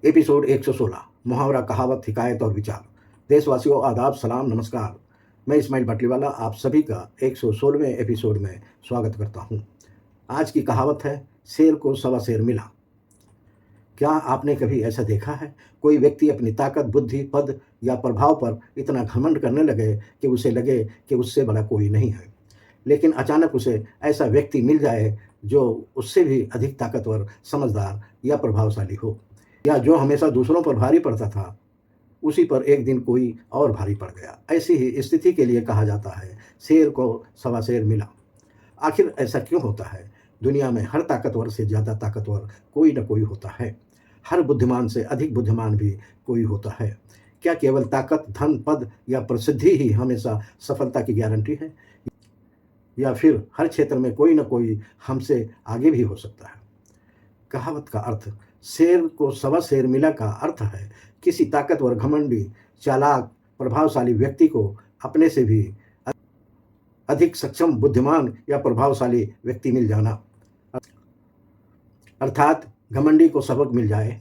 Episode 116 मुहावरा, कहावत, हिकायत और विचार। देशवासियों, आदाब, सलाम, नमस्कार। मैं इस्माइल भटलीवाला आप सभी का 116वें एपिसोड में स्वागत करता हूं। आज की कहावत है, शेर को सवा शेर मिला। क्या आपने कभी ऐसा देखा है, कोई व्यक्ति अपनी ताकत, बुद्धि, पद या प्रभाव पर इतना घमंड करने लगे कि उसे लगे कि उससे बड़ा कोई नहीं है, लेकिन अचानक उसे ऐसा व्यक्ति मिल जाए जो उससे भी अधिक ताकतवर, समझदार या प्रभावशाली हो, या जो हमेशा दूसरों पर भारी पड़ता था, उसी पर एक दिन कोई और भारी पड़ गया। ऐसी ही स्थिति के लिए कहा जाता है, शेर को सवा शेर मिला। आखिर ऐसा क्यों होता है? दुनिया में हर ताकतवर से ज़्यादा ताकतवर कोई न कोई होता है। हर बुद्धिमान से अधिक बुद्धिमान भी कोई होता है। क्या केवल ताकत, धन, पद या प्रसिद्धि ही हमेशा सफलता की गारंटी है, या फिर हर क्षेत्र में कोई न कोई हमसे आगे भी हो सकता है? कहावत का अर्थ, शेर को सवा शेर मिला का अर्थ है किसी ताकतवर, घमंडी, चालाक, प्रभावशाली व्यक्ति को अपने से भी अधिक सक्षम, बुद्धिमान या प्रभावशाली व्यक्ति मिल जाना। अर्थात घमंडी को सबक मिल जाए,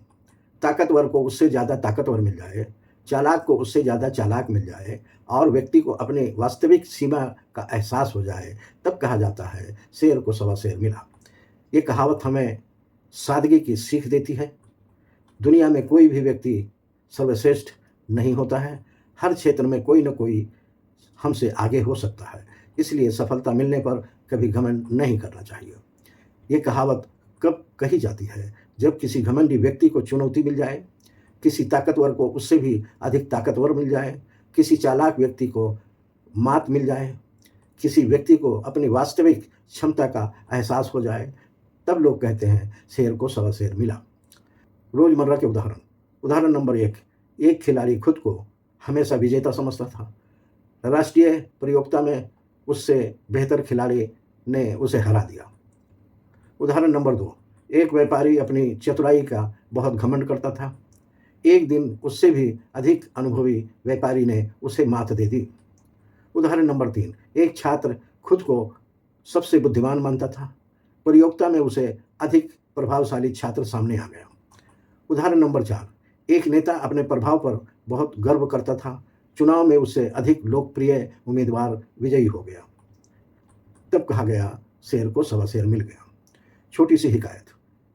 ताकतवर को उससे ज़्यादा ताकतवर मिल जाए, चालाक को उससे ज़्यादा चालाक मिल जाए और व्यक्ति को अपने वास्तविक सीमा का एहसास हो जाए, तब कहा जाता है शेर को सवा शेर मिला। ये कहावत हमें सादगी की सीख देती है। दुनिया में कोई भी व्यक्ति सर्वश्रेष्ठ नहीं होता है। हर क्षेत्र में कोई न कोई हमसे आगे हो सकता है, इसलिए सफलता मिलने पर कभी घमंड नहीं करना चाहिए। ये कहावत कब कही जाती है? जब किसी घमंडी व्यक्ति को चुनौती मिल जाए, किसी ताकतवर को उससे भी अधिक ताकतवर मिल जाए, किसी चालाक व्यक्ति को मात मिल जाए, किसी व्यक्ति को अपनी वास्तविक क्षमता का एहसास हो जाए, तब लोग कहते हैं शेर को सवा शेर मिला। रोजमर्रा के उदाहरण नंबर 1, एक खिलाड़ी खुद को हमेशा विजेता समझता था। राष्ट्रीय प्रतियोगिता में उससे बेहतर खिलाड़ी ने उसे हरा दिया। उदाहरण नंबर 2, एक व्यापारी अपनी चतुराई का बहुत घमंड करता था। एक दिन उससे भी अधिक अनुभवी व्यापारी ने उसे मात दे दी। उदाहरण नंबर 3, एक छात्र खुद को सबसे बुद्धिमान मानता था। प्रतियोगिता में उसे अधिक प्रभावशाली छात्र सामने आ गया। उदाहरण नंबर 4, एक नेता अपने प्रभाव पर बहुत गर्व करता था। चुनाव में उससे अधिक लोकप्रिय उम्मीदवार विजयी हो गया। तब कहा गया शेर को सवा शेर मिल गया। छोटी सी हिकायत,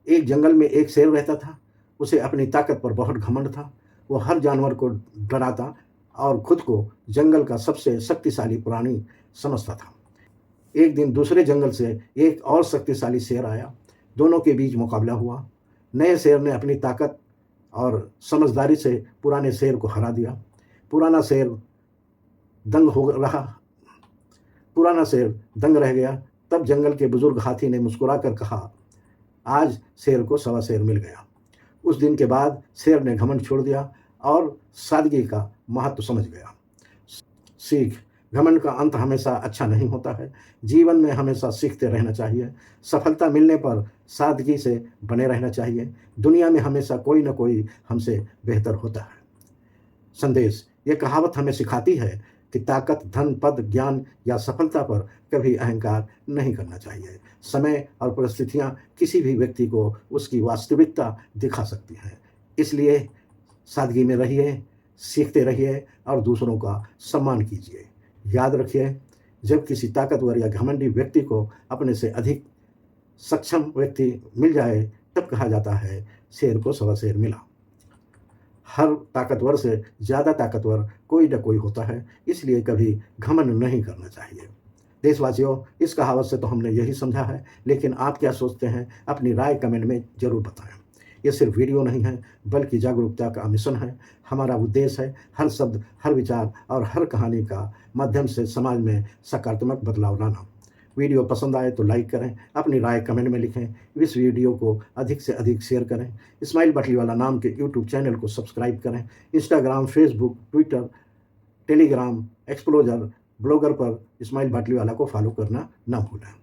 एक जंगल में एक शेर रहता था। उसे अपनी ताकत पर बहुत घमंड था। वो हर जानवर को डराता और खुद को जंगल का सबसे शक्तिशाली प्राणी समझता था। एक दिन दूसरे जंगल से एक और शक्तिशाली शेर आया। दोनों के बीच मुकाबला हुआ। नए शेर ने अपनी ताकत और समझदारी से पुराने शेर को हरा दिया। पुराना शेर दंग रह गया। तब जंगल के बुजुर्ग हाथी ने मुस्कुराकर कहा, आज शेर को सवा शेर मिल गया। उस दिन के बाद शेर ने घमंड छोड़ दिया और सादगी का महत्व समझ गया। सीख, घमंड का अंत हमेशा अच्छा नहीं होता है। जीवन में हमेशा सीखते रहना चाहिए। सफलता मिलने पर सादगी से बने रहना चाहिए। दुनिया में हमेशा कोई न कोई हमसे बेहतर होता है। संदेश, यह कहावत हमें सिखाती है कि ताकत, धन, पद, ज्ञान या सफलता पर कभी अहंकार नहीं करना चाहिए। समय और परिस्थितियां किसी भी व्यक्ति को उसकी वास्तविकता दिखा सकती हैं। इसलिए सादगी में रहिए, सीखते रहिए और दूसरों का सम्मान कीजिए। याद रखिए, जब किसी ताकतवर या घमंडी व्यक्ति को अपने से अधिक सक्षम व्यक्ति मिल जाए, तब कहा जाता है शेर को सवा शेर मिला। हर ताकतवर से ज़्यादा ताकतवर कोई न कोई होता है, इसलिए कभी घमंड नहीं करना चाहिए। देशवासियों, इस कहावत से तो हमने यही समझा है, लेकिन आप क्या सोचते हैं? अपनी राय कमेंट में ज़रूर बताएं। ये सिर्फ वीडियो नहीं है, बल्कि जागरूकता का मिशन है। हमारा उद्देश्य है हर शब्द, हर विचार और हर कहानी का माध्यम से समाज में सकारात्मक बदलाव लाना। वीडियो पसंद आए तो लाइक करें, अपनी राय कमेंट में लिखें, इस वीडियो को अधिक से अधिक शेयर करें। इस्माइल भटलीवाला नाम के यूट्यूब चैनल को सब्सक्राइब करें। Instagram, Facebook, Twitter, Telegram, एक्सप्लोजर, blogger पर इस्माइल भटलीवाला को फॉलो करना ना भूलें।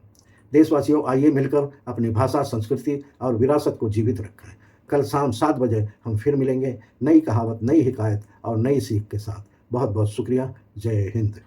देशवासियों, आइए मिलकर अपनी भाषा, संस्कृति और विरासत को जीवित रखें। कल शाम 7 बजे हम फिर मिलेंगे, नई कहावत, नई हिकायत और नई सीख के साथ। बहुत बहुत शुक्रिया। जय हिंद।